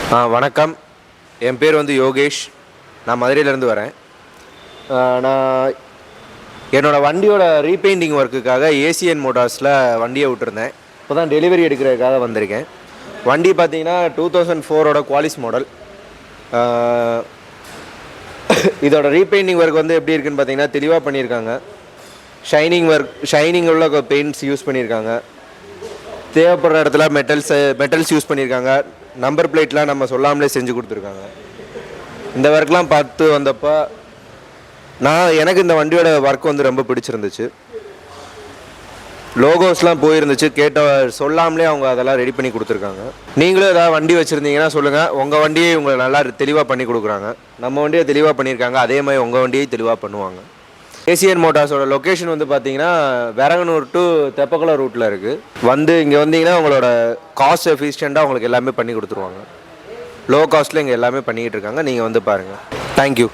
வணக்கம், என் பேர் வந்து யோகேஷ். நான் மதுரையிலேருந்து வரேன். நான் என்னோடய வண்டியோட ரீபெயிண்டிங் ஒர்க்குக்காக ஏசிஎன் மோட்டார்ஸில் வண்டியை விட்டுருந்தேன். இப்போ தான் டெலிவரி எடுக்கிறதுக்காக வந்திருக்கேன். வண்டி பார்த்தீங்கன்னா 2004 குவாலிஸ் மாடல். இதோட ரீபெயிண்டிங் ஒர்க் வந்து எப்படி இருக்குன்னு பார்த்தீங்கன்னா தெளிவாக பண்ணியிருக்காங்க. ஷைனிங் உள்ள பெயிண்ட்ஸ் யூஸ் பண்ணியிருக்காங்க. தேவைப்படுற இடத்துல மெட்டல்ஸ் யூஸ் பண்ணியிருக்காங்க. நம்பர் பிளேட்லாம் நம்ம சொல்லாமலே செஞ்சு கொடுத்துருக்காங்க. இந்த ஒர்க்லாம் பார்த்து வந்தப்போ எனக்கு இந்த வண்டியோட ஒர்க் வந்து ரொம்ப பிடிச்சிருந்துச்சு. லோகோஸ்லாம் போயிருந்துச்சு, சொல்லாமலே அவங்க அதெல்லாம் ரெடி பண்ணி கொடுத்துருக்காங்க. நீங்களும் ஏதாவது வண்டி வச்சுருந்தீங்கன்னா சொல்லுங்கள். உங்கள் வண்டியை உங்களை நல்லா தெளிவாக பண்ணி கொடுக்குறாங்க. நம்ம வண்டியை தெளிவாக பண்ணியிருக்காங்க, அதே மாதிரி உங்கள் வண்டியை தெளிவாக பண்ணுவாங்க. ஏசிஎன் மோட்டார்ஸோட லொக்கேஷன் வந்து பார்த்தீங்கன்னா விரகனூர் டு தெப்பக்குளம் ரூட்டில் இருக்குது. இங்கே வந்தீங்கன்னா உங்களோட காஸ்ட் எஃபிஷியண்ட்டாக உங்களுக்கு எல்லாமே பண்ணி கொடுத்துருவாங்க. லோ காஸ்ட்டில் இங்கே எல்லாமே பண்ணிக்கிட்டு இருக்காங்க. நீங்கள் வந்து பாருங்கள். தேங்க்யூ.